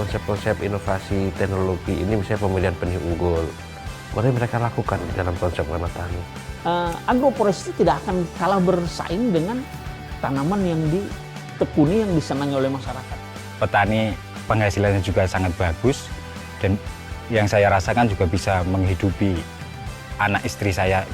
konsep-konsep inovasi teknologi ini, misalnya pemilihan benih unggul, boleh mereka lakukan di dalam konsep Wanatani. Agroforestry tidak akan kalah bersaing dengan tanaman yang ditekuni, yang disenangi oleh masyarakat. Petani penghasilannya juga sangat bagus, dan yang saya rasakan juga bisa menghidupi anak istri saya.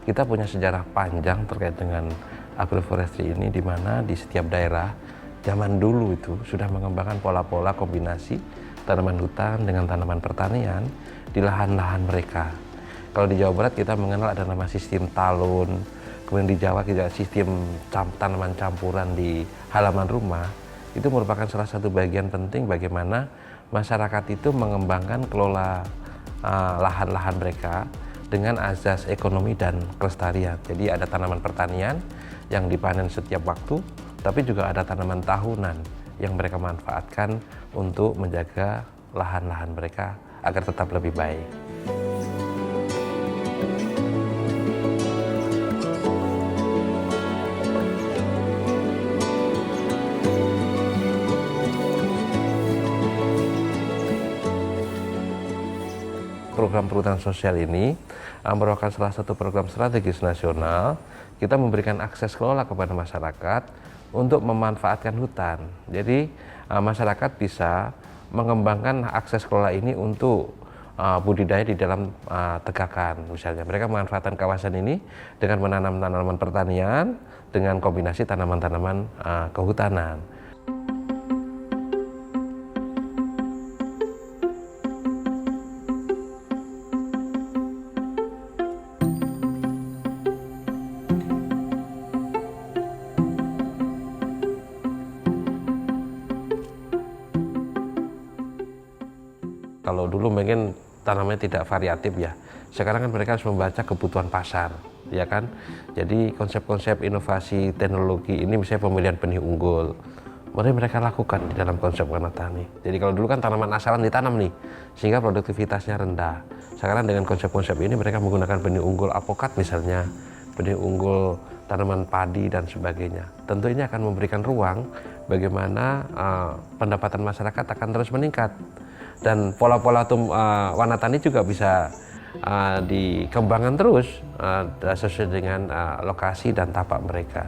Kita punya sejarah panjang terkait dengan agroforestry ini, di mana di setiap daerah zaman dulu itu sudah mengembangkan pola-pola kombinasi tanaman hutan dengan tanaman pertanian di lahan-lahan mereka. Kalau di Jawa Barat kita mengenal ada nama sistem talun, kemudian di Jawa kita sistem tanaman campuran di halaman rumah. Itu merupakan salah satu bagian penting bagaimana masyarakat itu mengembangkan kelola lahan-lahan mereka dengan azas ekonomi dan kelestarian. Jadi ada tanaman pertanian yang dipanen setiap waktu, tapi juga ada tanaman tahunan yang mereka manfaatkan untuk menjaga lahan-lahan mereka agar tetap lebih baik. Program perhutanan sosial ini merupakan salah satu program strategis nasional. Kita memberikan akses kelola kepada masyarakat untuk memanfaatkan hutan. Jadi masyarakat bisa mengembangkan akses kelola ini untuk budidaya di dalam tegakan. Misalnya mereka memanfaatkan kawasan ini dengan menanam tanaman pertanian dengan kombinasi tanaman-tanaman kehutanan. Kalau dulu mungkin tanamannya tidak variatif ya, sekarang kan mereka harus membaca kebutuhan pasar, ya kan? Jadi konsep-konsep inovasi teknologi ini, misalnya pemilihan benih unggul, boleh mereka lakukan di dalam konsep Wanatani. Jadi kalau dulu kan tanaman asalan ditanam nih, sehingga produktivitasnya rendah. Sekarang dengan konsep-konsep ini mereka menggunakan benih unggul apokat misalnya, benih unggul tanaman padi dan sebagainya. Tentu ini akan memberikan ruang bagaimana pendapatan masyarakat akan terus meningkat. Dan pola-pola Wanatani juga bisa dikembangkan terus sesuai dengan lokasi dan tapak mereka.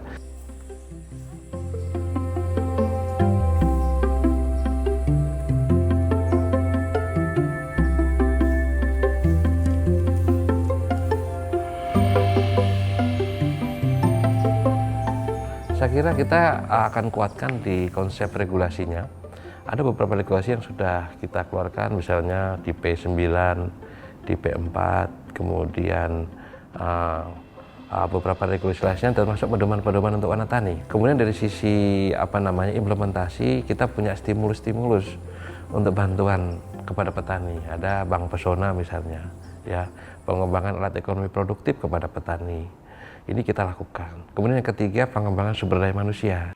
Saya kira kita akan kuatkan di konsep regulasinya. Ada beberapa regulasi yang sudah kita keluarkan, misalnya di P9, di P4, kemudian beberapa regulasi lainnya termasuk pedoman-pedoman untuk Wanatani. Kemudian dari sisi implementasi, kita punya stimulus-stimulus untuk bantuan kepada petani. Ada Bank Pesona misalnya, ya, pengembangan alat ekonomi produktif kepada petani. Ini kita lakukan. Kemudian yang ketiga, pengembangan sumber daya manusia.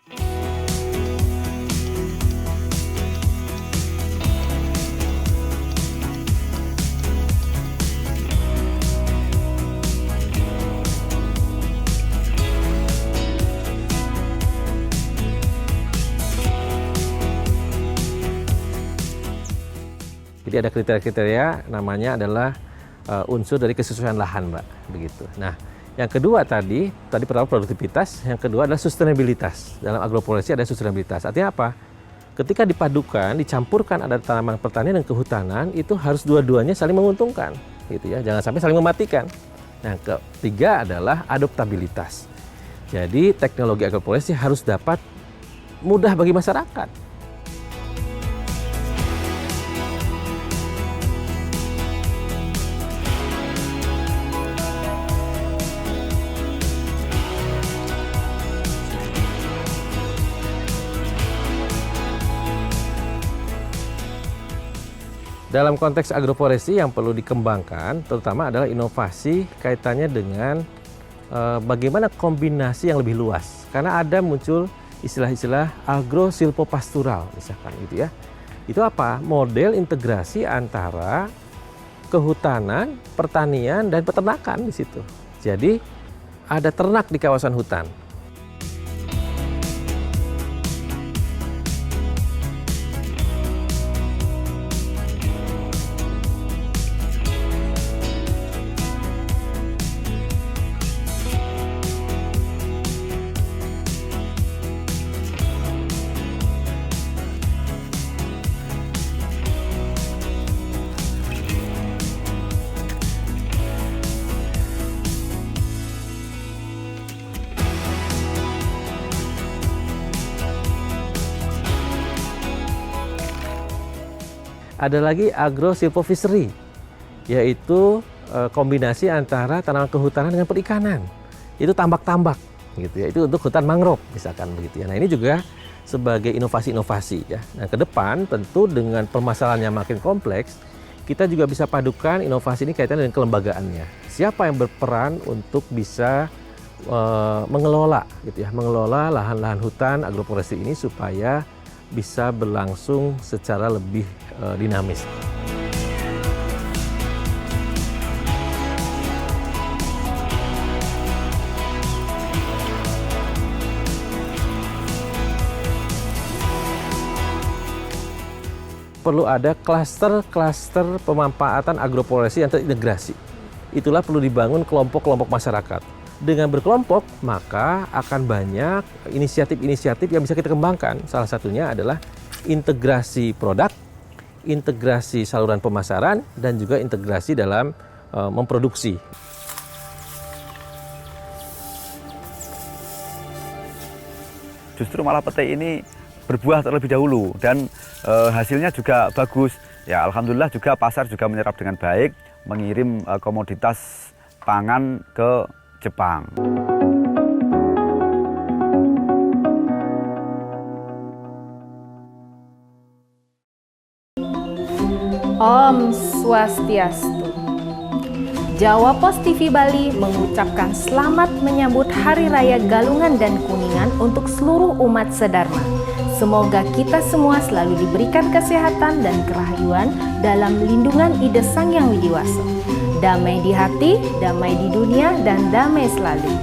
Jadi ada kriteria-kriteria, namanya adalah unsur dari kesesuaian lahan, Mbak, begitu. Nah, yang kedua tadi pertama produktivitas, yang kedua adalah sustainabilitas. Dalam agroforestry ada sustainabilitas. Artinya apa? ketika dipadukan, dicampurkan ada tanaman pertanian dan kehutanan, itu harus dua-duanya saling menguntungkan, gitu ya. Jangan sampai saling mematikan. Nah, ketiga adalah adaptabilitas. Jadi teknologi agroforestry harus dapat mudah bagi masyarakat. Dalam konteks agroforestry yang perlu dikembangkan, terutama adalah inovasi kaitannya dengan bagaimana kombinasi yang lebih luas. Karena ada muncul istilah-istilah agro-silvopastural, misalkan gitu ya. Itu apa? Model integrasi antara kehutanan, pertanian, dan peternakan di situ. Jadi ada ternak di kawasan hutan. Ada lagi agro-silvofishery, yaitu kombinasi antara tanaman kehutanan dengan perikanan. Itu tambak-tambak, gitu ya. Itu untuk hutan mangrove, misalkan begitu ya. Nah, ini juga sebagai inovasi-inovasi ya. Nah, ke depan tentu dengan permasalahan yang makin kompleks, kita juga bisa padukan inovasi ini kaitannya dengan kelembagaannya. Siapa yang berperan untuk bisa mengelola, gitu ya, mengelola lahan-lahan hutan agroforestry ini supaya bisa berlangsung secara lebih dinamis. Perlu ada klaster-klaster pemanfaatan agroforestry yang terintegrasi. Itulah perlu dibangun kelompok-kelompok masyarakat. Dengan berkelompok, maka akan banyak inisiatif-inisiatif yang bisa kita kembangkan. Salah satunya adalah integrasi produk, integrasi saluran pemasaran, dan juga integrasi dalam memproduksi. Justru malah petai ini berbuah terlebih dahulu dan hasilnya juga bagus. Ya, alhamdulillah juga pasar juga menyerap dengan baik, mengirim komoditas pangan ke Jepang. Om Swastiastu. Jawa Pos TV Bali mengucapkan selamat menyambut Hari Raya Galungan dan Kuningan untuk seluruh umat sedharma. Semoga kita semua selalu diberikan kesehatan dan kerahyuan dalam lindungan Ida Sang Hyang Widiwasa. Damai di hati, damai di dunia, dan damai selalu.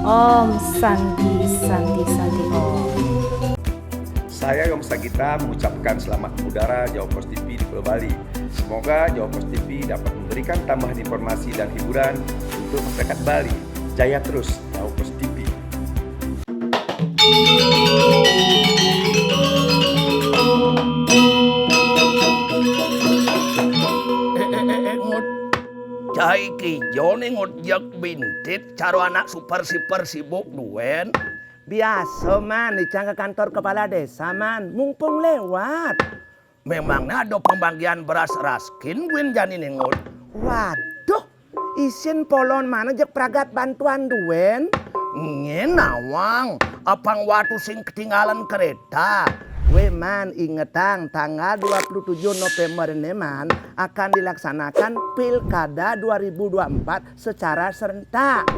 Om Santi Santi Santi Om. Saya Yom Sagita mengucapkan selamat udara Jawa Pos TV di Pulau Bali. Semoga Jawa Pos TV dapat memberikan tambahan informasi dan hiburan untuk masyarakat Bali. Jaya terus Jawa Pos TV. Cai kijo nih ngojek bintit caro anak super sibuk duen. Biasa man, dicang ke kantor kepala desa man, mumpung lewat. Memangnya ada pembagian beras raskin gue jani nengot. Waduh, isin polon mana jek pragat bantuan duen. Ngenawang, apang waktu sing ketinggalan kereta. We man, ingetang tanggal 27 November ini man akan dilaksanakan Pilkada 2024 secara serentak.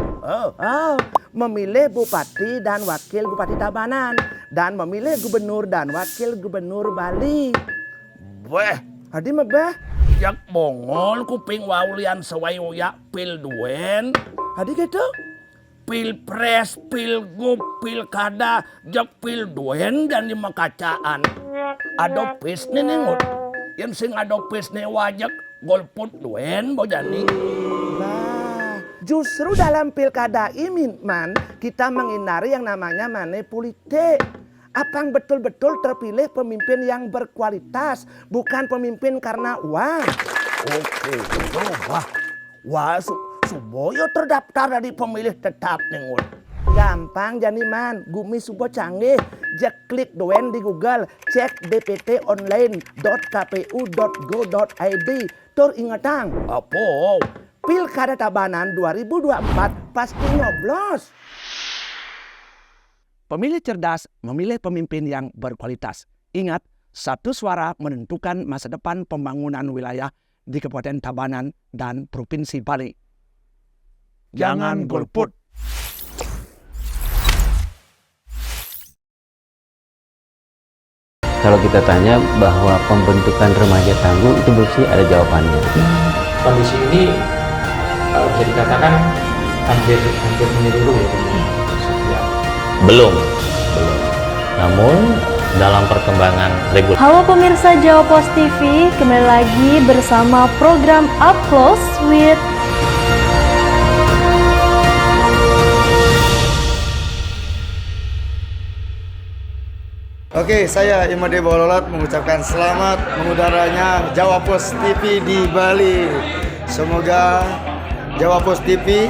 Memilih Bupati dan Wakil Bupati Tabanan dan memilih Gubernur dan Wakil Gubernur Bali. Weh, hadi mebeh. Jak bongol kuping waulian sewayoya pil duen. Hadi gitu. Pilpres, pilgub, pilkada, jak pil duen dan lima kacaan. Adopis nih nengot. Yang sing adopis nih wajak golput duen bojani. Nah, justru dalam pilkada ini man kita menghindari yang namanya money politik. Apang betul-betul terpilih pemimpin yang berkualitas, bukan pemimpin karena uang. Oke, coba. Wah, Suboyo terdaftar dari pemilih tetap nih. Gampang Janiman, Gumi Subo canggih. Jak klik doen di Google, cek dptonline.kpu.go.id. Tur ingetang, Apa? Pilkada Tabanan 2024 pasti nyoblos. Pemilih cerdas memilih pemimpin yang berkualitas. Ingat, satu suara menentukan masa depan pembangunan wilayah di Kabupaten Tabanan dan Provinsi Bali. Jangan golput. Kalau kita tanya bahwa pembentukan remaja tangguh itu bersih ada jawabannya. Kondisi ini bisa dikatakan hampir menyeluruh ya. Belum. Namun dalam perkembangan regulasi. Halo pemirsa Jawa Post TV, kembali lagi bersama program Up Close with Oke, saya Imade Bololot mengucapkan selamat mengudaranya Jawa Post TV di Bali. Semoga Jawa Post TV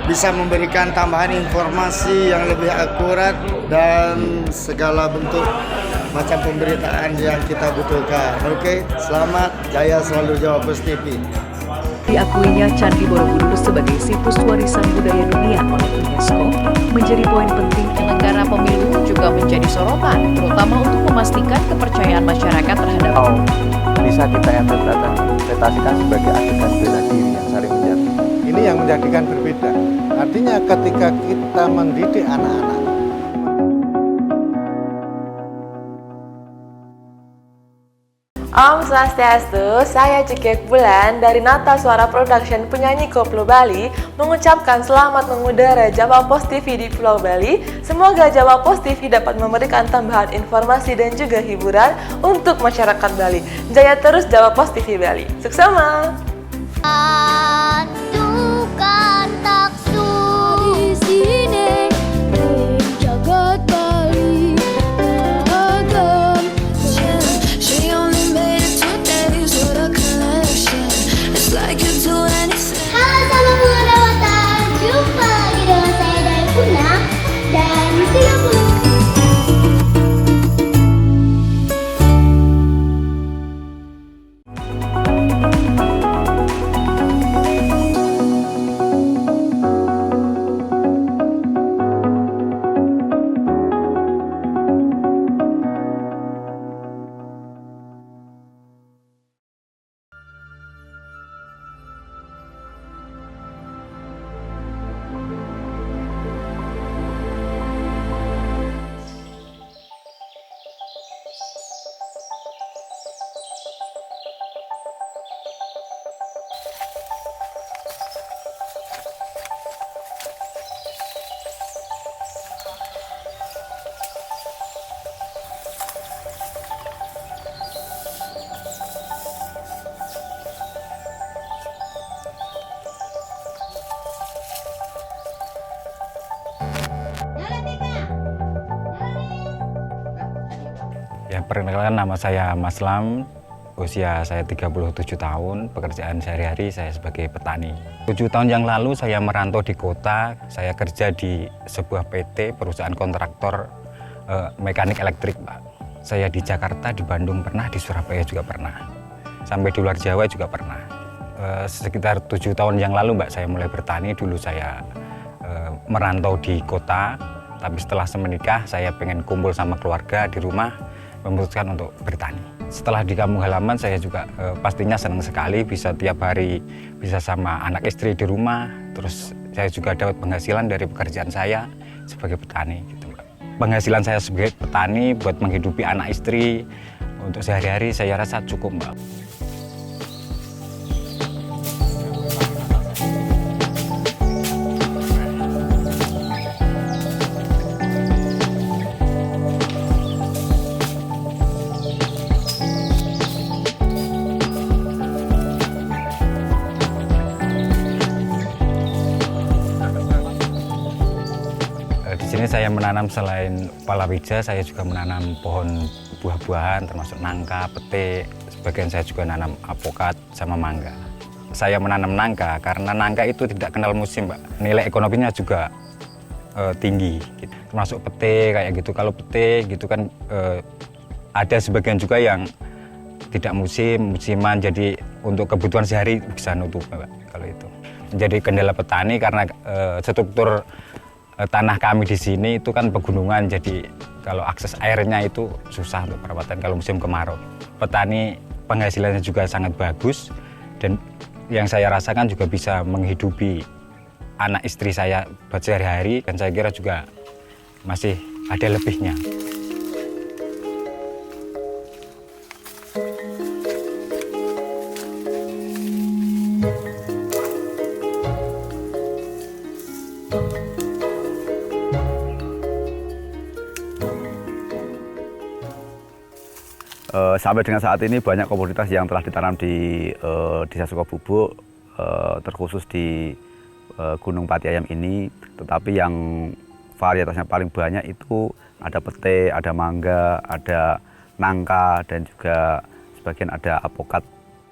bisa memberikan tambahan informasi yang lebih akurat dan segala bentuk macam pemberitaan yang kita butuhkan. Oke, selamat, jaya selalu Jawa Post TV. Diakuinya Candi Borobudur sebagai situs warisan budaya dunia oleh UNESCO menjadi poin penting. Penyelenggara pemilu juga menjadi sorotan, terutama untuk memastikan kepercayaan masyarakat terhadap bisa kita interpretasikan sebagai adegan bela diri yang saling menjadi. Ini yang menjadikan berbeda. Artinya ketika kita mendidik anak-anak, Om Swastiastu, saya Cikek Bulan dari Nata Suara Production penyanyi Koplo Bali mengucapkan selamat mengudara Jawa Post TV di Pulau Bali. Semoga Jawa Post TV dapat memberikan tambahan informasi dan juga hiburan untuk masyarakat Bali. Jaya terus Jawa Post TV Bali. Suksema! Ya, perkenalkan nama saya Mas Lam, usia saya 37 tahun, pekerjaan sehari-hari saya sebagai petani. 7 tahun yang lalu saya merantau di kota, saya kerja di sebuah PT, perusahaan kontraktor mekanik elektrik, Pak. Saya di Jakarta, di Bandung pernah, di Surabaya juga pernah. Sampai di luar Jawa juga pernah. Sekitar 7 tahun yang lalu, Mbak, saya mulai bertani. Dulu saya merantau di kota, tapi setelah menikah saya pengen kumpul sama keluarga di rumah, memutuskan untuk bertani. Setelah di kampung halaman saya juga pastinya senang sekali bisa tiap hari bisa sama anak istri di rumah. Terus saya juga dapat penghasilan dari pekerjaan saya sebagai petani gitu, Mbak. Penghasilan saya sebagai petani buat menghidupi anak istri untuk sehari-hari saya rasa cukup, Mbak. Di sini saya menanam selain palawija, saya juga menanam pohon buah-buahan termasuk nangka, pete. Sebagian saya juga nanam apokat sama mangga. Saya menanam nangka karena nangka itu tidak kenal musim, Mbak. Nilai ekonominya juga tinggi, gitu. Termasuk pete kayak gitu. Kalau pete gitu kan ada sebagian juga yang tidak musiman, jadi untuk kebutuhan sehari bisa nutup, Mbak, kalau itu. Menjadi kendala petani karena struktur tanah kami di sini itu kan pegunungan, jadi kalau akses airnya itu susah untuk perawatan kalau musim kemarau. Petani penghasilannya juga sangat bagus dan yang saya rasakan juga bisa menghidupi anak istri saya buat sehari-hari, dan saya kira juga masih ada lebihnya. Sampai dengan saat ini banyak komoditas yang telah ditanam di Desa Sukobubuk, terkhusus di Gunung Pati Ayam ini, tetapi yang varietasnya paling banyak itu ada pete, ada mangga, ada nangka, dan juga sebagian ada apokat.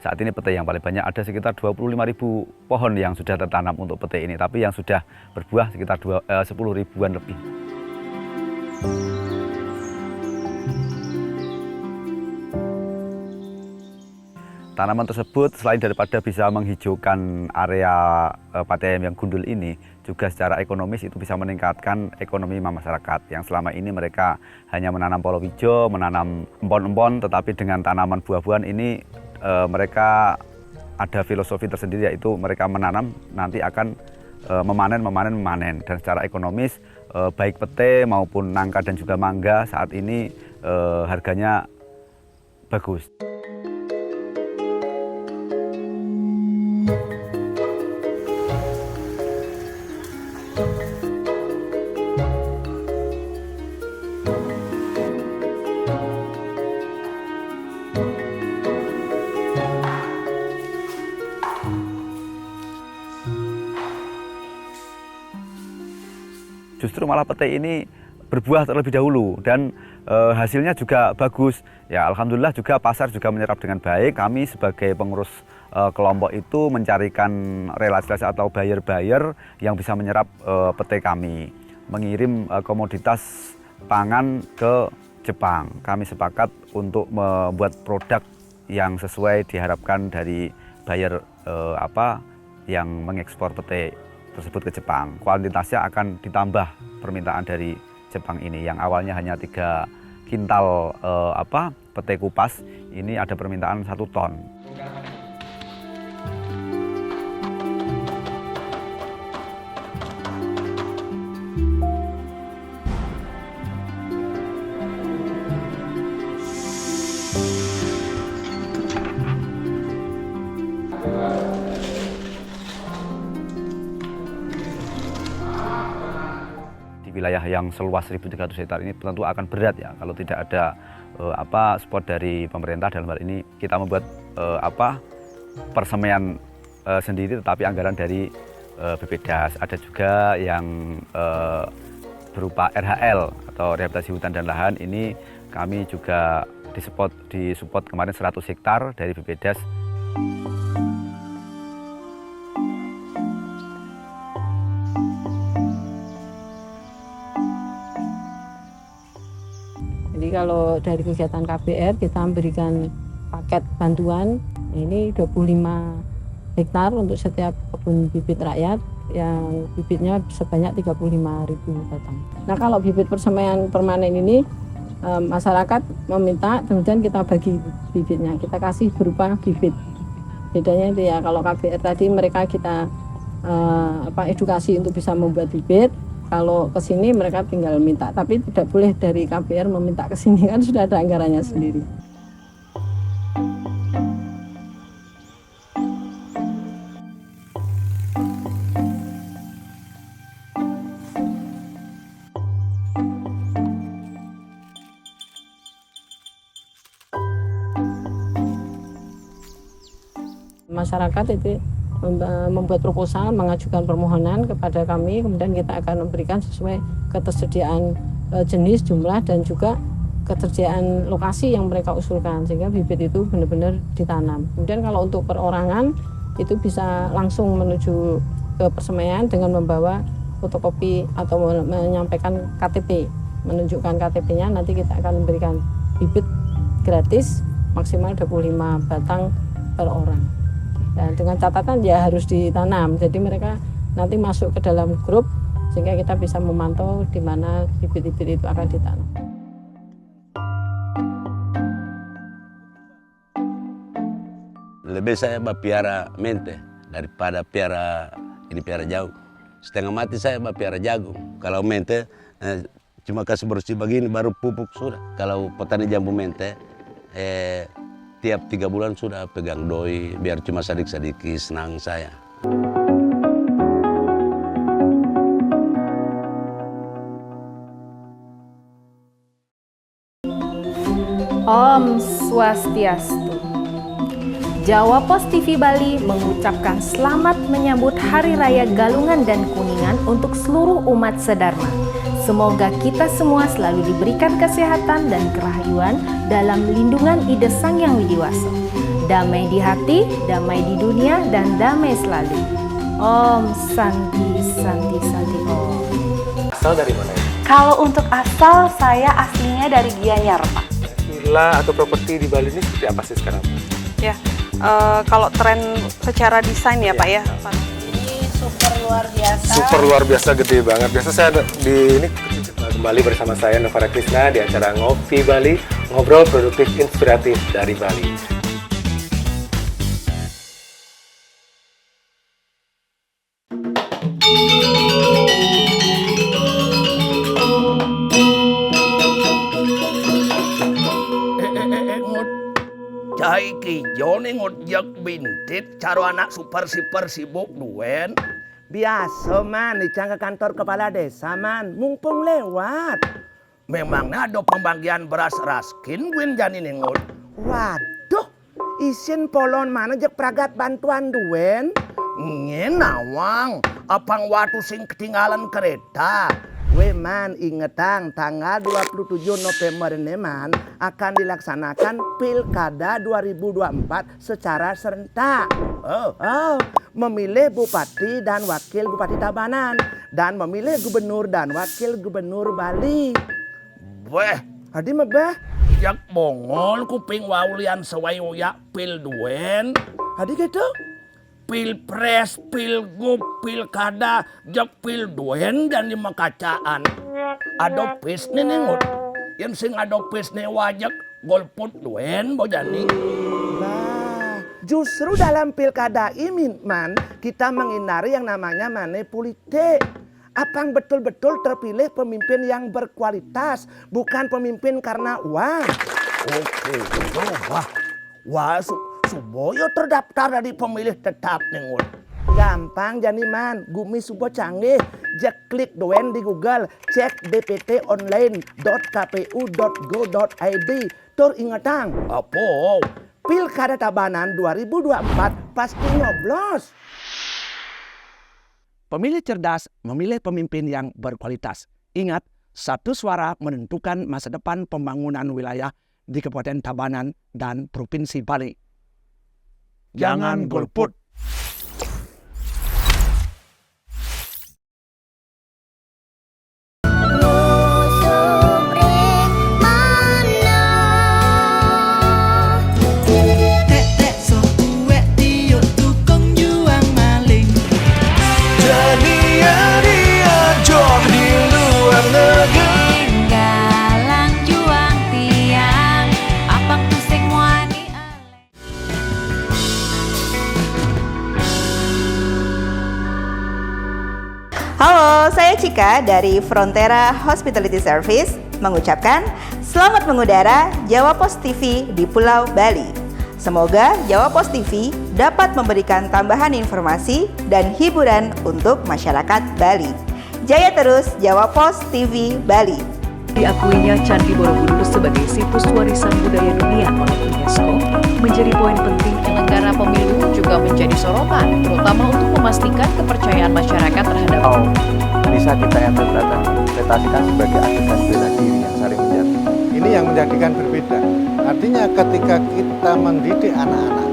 Saat ini pete yang paling banyak, ada sekitar 25.000 pohon yang sudah tertanam untuk pete ini, tapi yang sudah berbuah sekitar 10 ribuan lebih. Tanaman tersebut selain daripada bisa menghijaukan area Pati Ayam yang gundul ini, juga secara ekonomis itu bisa meningkatkan ekonomi masyarakat yang selama ini mereka hanya menanam palawija, menanam empon-empon, tetapi dengan tanaman buah-buahan ini mereka ada filosofi tersendiri, yaitu mereka menanam nanti akan memanen, dan secara ekonomis baik pete maupun nangka dan juga mangga saat ini harganya bagus. Justru malah pete ini berbuah terlebih dahulu dan hasilnya juga bagus. Ya, alhamdulillah juga pasar juga menyerap dengan baik. Kami sebagai pengurus kelompok itu mencarikan relasi atau buyer-buyer yang bisa menyerap pete kami, mengirim komoditas pangan ke Jepang. Kami sepakat untuk membuat produk yang sesuai diharapkan dari buyer yang mengekspor pete tersebut ke Jepang. Kuantitasnya akan ditambah permintaan dari Jepang ini, yang awalnya hanya 3 kintal pete kupas, ini ada permintaan 1 ton. Wilayah yang seluas 1.300 hektar ini tentu akan berat ya kalau tidak ada support dari pemerintah. Dalam hal ini kita membuat persemaian sendiri, tetapi anggaran dari BPDAS. Ada juga yang berupa RHL atau rehabilitasi hutan dan lahan. Ini kami juga disupport kemarin 100 hektar dari BPDAS. Jadi kalau dari kegiatan KBR kita memberikan paket bantuan, ini 25 hektar untuk setiap kebun bibit rakyat yang bibitnya sebanyak 35.000 batang. Nah, kalau bibit persemaian permanen ini masyarakat meminta, kemudian kita bagi bibitnya, kita kasih berupa bibit. Bedanya itu ya, kalau KBR tadi mereka kita edukasi untuk bisa membuat bibit. Kalau ke sini mereka tinggal minta, tapi tidak boleh dari KBR meminta ke sini, kan sudah ada anggarannya sendiri. Masyarakat itu membuat proposal, mengajukan permohonan kepada kami, kemudian kita akan memberikan sesuai ketersediaan jenis, jumlah, dan juga ketersediaan lokasi yang mereka usulkan, sehingga bibit itu benar-benar ditanam. Kemudian kalau untuk perorangan itu bisa langsung menuju ke persemaian dengan membawa fotokopi atau menyampaikan KTP, menunjukkan KTP-nya, nanti kita akan memberikan bibit gratis maksimal 25 batang per orang. Dan dengan catatan ya harus ditanam, jadi mereka nanti masuk ke dalam grup sehingga kita bisa memantau di mana bibit-bibit itu akan ditanam. Lebih saya piara mente daripada piara jagung. Setengah mati saya piara jagung. Kalau mente cuma kasih bersih begini baru pupuk sudah. Kalau petani jambu mente tiap 3 bulan sudah pegang doi biar cuma sedikit senang saya. Om Swastiastu. Jawa Pos TV Bali mengucapkan selamat menyambut Hari Raya Galungan dan Kuningan untuk seluruh umat sedharma. Semoga kita semua selalu diberikan kesehatan dan kerahyuan dalam lindungan Ida Sang Hyang Widiwasa. Damai di hati, damai di dunia, dan damai selalu. Om Santi Santi Santi Om. Asal dari mana ya? Kalau untuk asal, saya aslinya dari Gianyar, Pak. Villa atau properti di Bali ini seperti apa sih sekarang? Ya, kalau tren secara desain ya Pak ya. Ini super luar biasa. Super luar biasa, gede banget. Biasa saya ini kembali bersama saya Novara Krisna di acara Ngopi Bali, ngobrol produktif inspiratif dari Bali. Iki jone ngojek bintit caro anak super sibuk duen. Biasa man, dicang ke kantor kepala desa man, mumpung lewat. Memangnya ada pembagian beras raskin win jani nengot. Waduh, isin polon mana jek pragat bantuan duen? Ngenawang, apang waktu sing ketinggalan kereta. We man, ingetang tanggal 27 November ini man akan dilaksanakan Pilkada 2024 secara serentak. Memilih Bupati dan Wakil Bupati Tabanan dan memilih Gubernur dan Wakil Gubernur Bali. Weh, hadi mebeh. Jak bongol kuping waulian sewayuya pil duen. Hadi gitu? Pilpres, pilgub, pilkada, jak pil duen dan lima kacaan. Adopis nih nengut. Yang sing adopis nih wajak golput duen bojani. Nah, justru dalam pilkada ini man kita menghindari yang namanya politik. Apang betul-betul terpilih pemimpin yang berkualitas, bukan pemimpin karena uang. Oke, wah, Suboyo terdaftar dari pemilih tetap nengut. Gampang jani man, gumi subo canggih. Jak klik doen di Google, cek dptonline.kpu.go.id. Tur ingetang. Apa? Pilkada Tabanan 2024 pasti nyoblos. Pemilih cerdas memilih pemimpin yang berkualitas. Ingat, satu suara menentukan masa depan pembangunan wilayah di Kabupaten Tabanan dan Provinsi Bali. Jangan golput. Halo, saya Cika dari Frontera Hospitality Service mengucapkan selamat mengudara Jawa Pos TV di Pulau Bali. Semoga Jawa Pos TV dapat memberikan tambahan informasi dan hiburan untuk masyarakat Bali. Jaya terus Jawa Pos TV Bali. Diakuinya Candi Borobudur sebagai situs warisan budaya dunia oleh UNESCO menjadi poin penting. Penyelenggara pemilu juga menjadi sorotan, terutama untuk memastikan kepercayaan masyarakat terhadap Bisa kita interpretasikan sebagai adegan bela diri yang saling menjadi. Ini yang menjadikan berbeda. Artinya ketika kita mendidik anak-anak,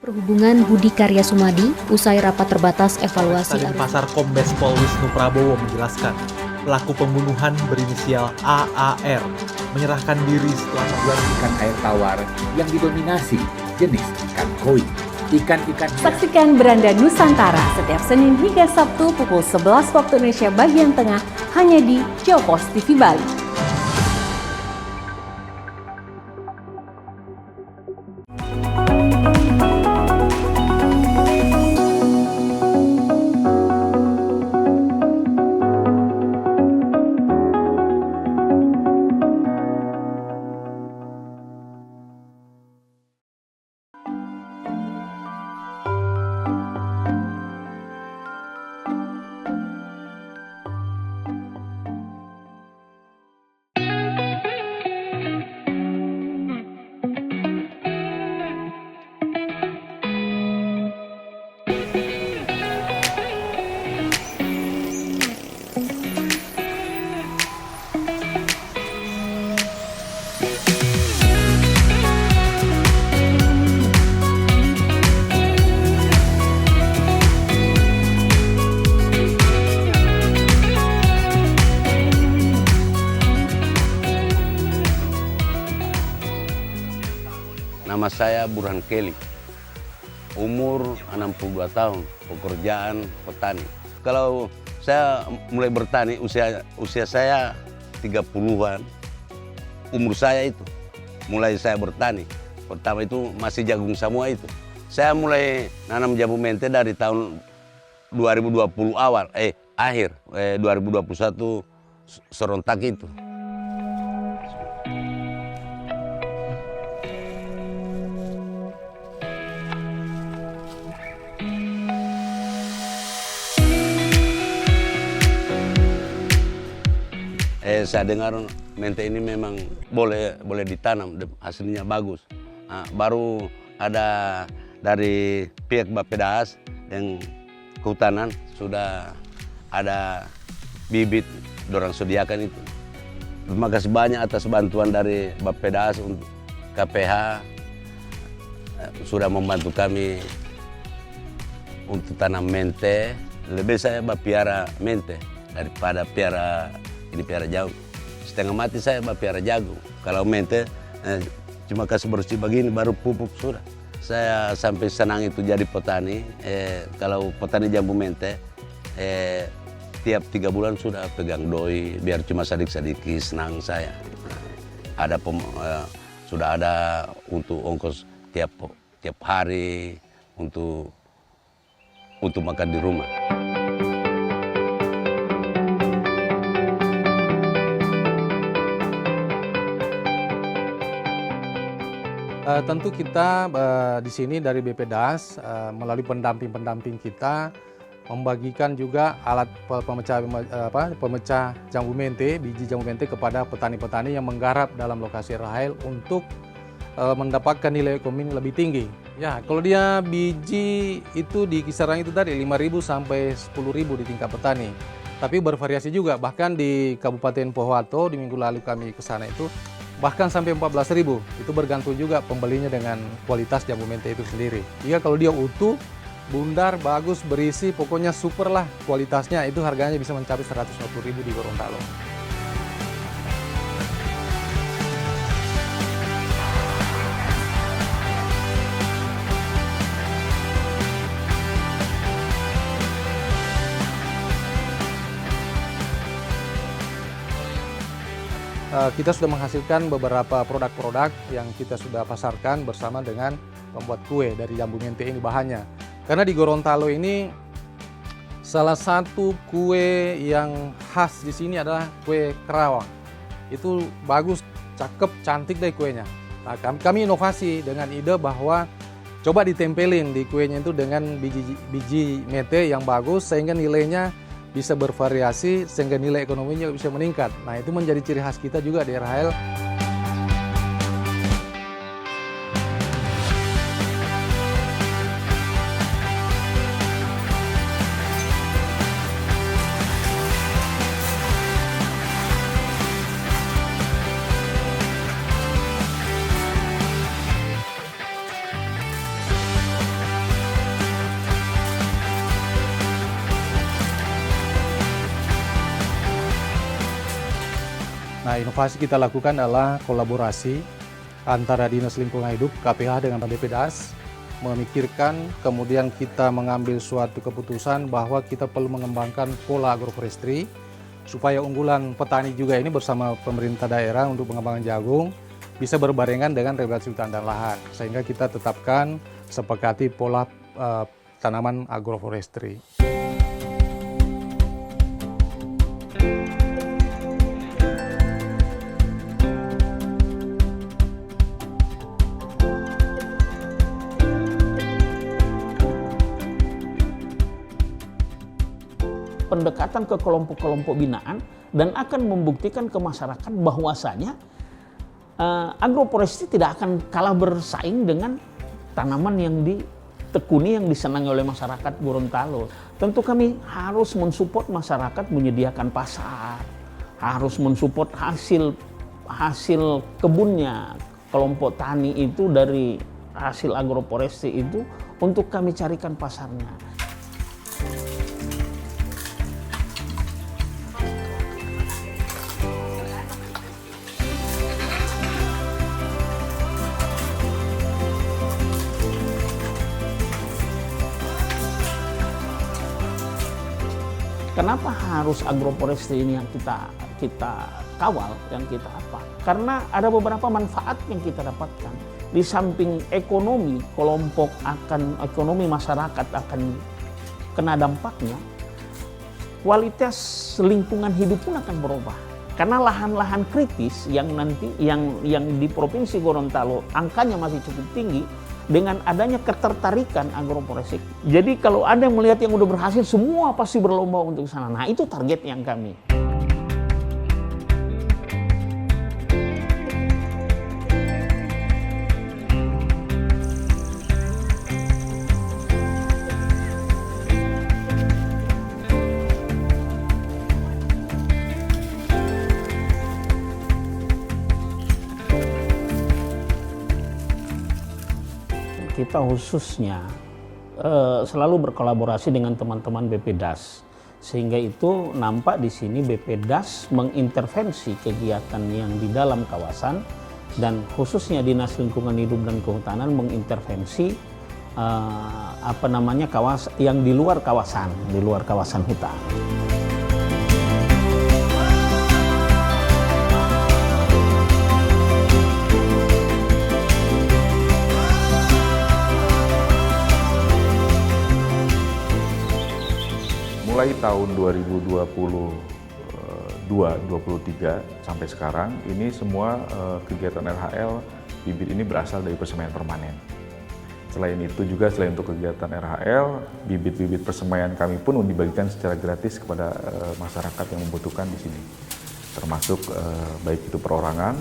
Perhubungan Budi Karya Sumadi, usai rapat terbatas evaluasi Stasiun Pasar Kombes Pol Wisnu Prabowo menjelaskan, pelaku pembunuhan berinisial AAR menyerahkan diri setelah membuat ikan air tawar yang didominasi jenis ikan koi. Ikan-ikan Saksikan Beranda Nusantara setiap Senin hingga Sabtu pukul 11 waktu Indonesia bagian tengah hanya di Jawa Post TV Bali. Nama saya Burhan Kelly, umur 62 tahun, pekerjaan petani. Kalau saya mulai bertani usia saya 30-an, umur saya itu mulai saya bertani. Pertama itu masih jagung semua itu. Saya mulai nanam jambu mente dari tahun 2020 akhir 2021 serentak itu. Saya dengar mente ini memang boleh ditanam, hasilnya bagus. Nah, baru ada dari pihak Bappedas dan kehutanan sudah ada bibit dorang sediakan itu. Terima kasih banyak atas bantuan dari Bappedas untuk KPH sudah membantu kami untuk tanam mente. Lebih saya piara mente daripada piara jagung. Setengah mati saya piara jagung. Kalau mente cuma kasih bersih begini baru pupuk sudah. Saya sampai senang itu jadi petani. Kalau petani jambu mente tiap 3 bulan sudah pegang doi biar cuma sedikit senang saya. Ada sudah ada untuk ongkos tiap hari untuk makan di rumah. Tentu kita di sini dari Bappedas melalui pendamping kita membagikan juga alat pemecah jambu mente, biji jambu mente kepada petani-petani yang menggarap dalam lokasi Rahel untuk mendapatkan nilai ekonomi lebih tinggi. Ya, kalau dia biji itu di kisaran itu tadi 5.000 sampai 10.000 di tingkat petani. Tapi bervariasi juga, bahkan di Kabupaten Pohuwato di minggu lalu kami ke sana itu bahkan sampai 14.000. Itu bergantung juga pembelinya dengan kualitas jambu mente itu sendiri. Jika kalau dia utuh, bundar, bagus, berisi, pokoknya super lah kualitasnya, itu harganya bisa mencapai 150.000 di Gorontalo. Kita sudah menghasilkan beberapa produk-produk yang kita sudah pasarkan bersama dengan pembuat kue dari jambu mente ini bahannya. Karena di Gorontalo ini salah satu kue yang khas di sini adalah kue kerawang. Itu bagus, cakep, cantik deh kuenya. Nah, kami inovasi dengan ide bahwa Coba ditempelin di kuenya itu dengan biji mete yang bagus sehingga nilainya bisa bervariasi sehingga nilai ekonominya bisa meningkat. Nah, itu menjadi ciri khas kita juga di RHL. Nah, inovasi kita lakukan adalah kolaborasi antara Dinas Lingkungan Hidup, KPH dengan BPDAS, memikirkan kemudian kita mengambil suatu keputusan bahwa kita perlu mengembangkan pola agroforestry supaya unggulan petani juga ini bersama pemerintah daerah untuk pengembangan jagung bisa berbarengan dengan regulasi hutan dan lahan, sehingga kita tetapkan sepakati pola tanaman agroforestry. Pendekatan ke kelompok-kelompok binaan dan akan membuktikan ke masyarakat bahwasanya agroforestry tidak akan kalah bersaing dengan tanaman yang ditekuni, yang disenangi oleh masyarakat Gorontalo. Tentu kami harus mensupport masyarakat menyediakan pasar, harus mensupport hasil kebunnya kelompok tani itu dari hasil agroforestry itu untuk kami carikan pasarnya. Kenapa harus agroforestry ini yang kita kawal, yang kita apa? Karena ada beberapa manfaat yang kita dapatkan. Di samping ekonomi, ekonomi masyarakat akan kena dampaknya, kualitas lingkungan hidup pun akan berubah. Karena lahan-lahan kritis yang di Provinsi Gorontalo angkanya masih cukup tinggi, dengan adanya ketertarikan agroforestry. Jadi kalau ada yang melihat yang udah berhasil, semua pasti berlomba untuk sana. Nah, itu target yang kami. Kita khususnya selalu berkolaborasi dengan teman-teman BPDAS, sehingga itu nampak di sini BPDAS mengintervensi kegiatan yang di dalam kawasan dan khususnya Dinas Lingkungan Hidup dan Kehutanan mengintervensi kawasan yang di luar kawasan hutan. Mulai tahun 2022-23 sampai sekarang, ini semua kegiatan RHL bibit ini berasal dari persemaian permanen. Selain itu juga, selain untuk kegiatan RHL, bibit-bibit persemaian kami pun dibagikan secara gratis kepada masyarakat yang membutuhkan di sini. Termasuk baik itu perorangan,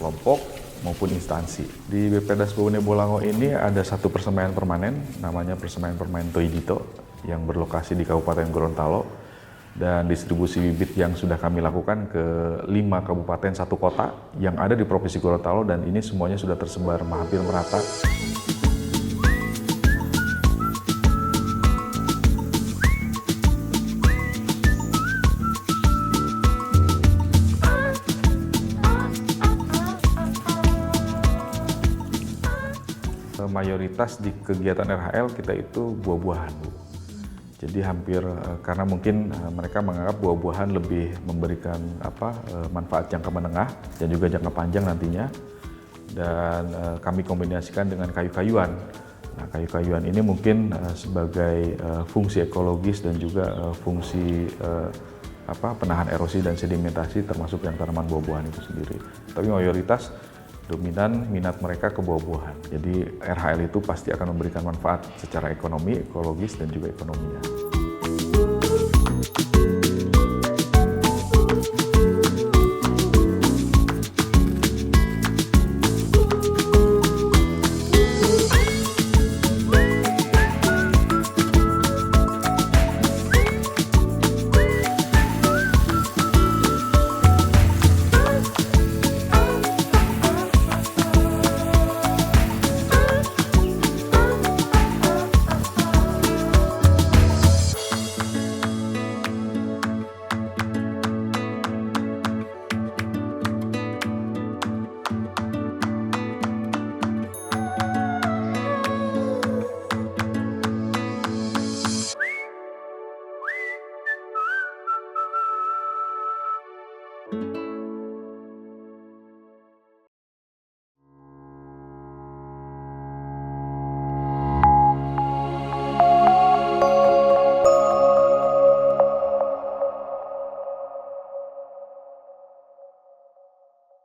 kelompok, maupun instansi. Di BPDAS Bone Bolango ini ada satu persemaian permanen, namanya persemaian permanen Toidito, yang berlokasi di Kabupaten Gorontalo, dan distribusi bibit yang sudah kami lakukan ke 5 kabupaten 1 kota yang ada di Provinsi Gorontalo, dan ini semuanya sudah tersebar hampir merata. Mayoritas di kegiatan RHL kita itu buah-buahan, Bu. Jadi hampir, karena mungkin mereka menganggap buah-buahan lebih memberikan manfaat jangka menengah dan juga jangka panjang nantinya. Dan kami kombinasikan dengan kayu-kayuan. Nah, kayu-kayuan ini mungkin sebagai fungsi ekologis dan juga fungsi penahan erosi dan sedimentasi, termasuk yang tanaman buah-buahan itu sendiri. Tapi mayoritas Dominan minat mereka ke buah-buahan. Jadi RHL itu pasti akan memberikan manfaat secara ekonomi, ekologis, dan juga ekonominya.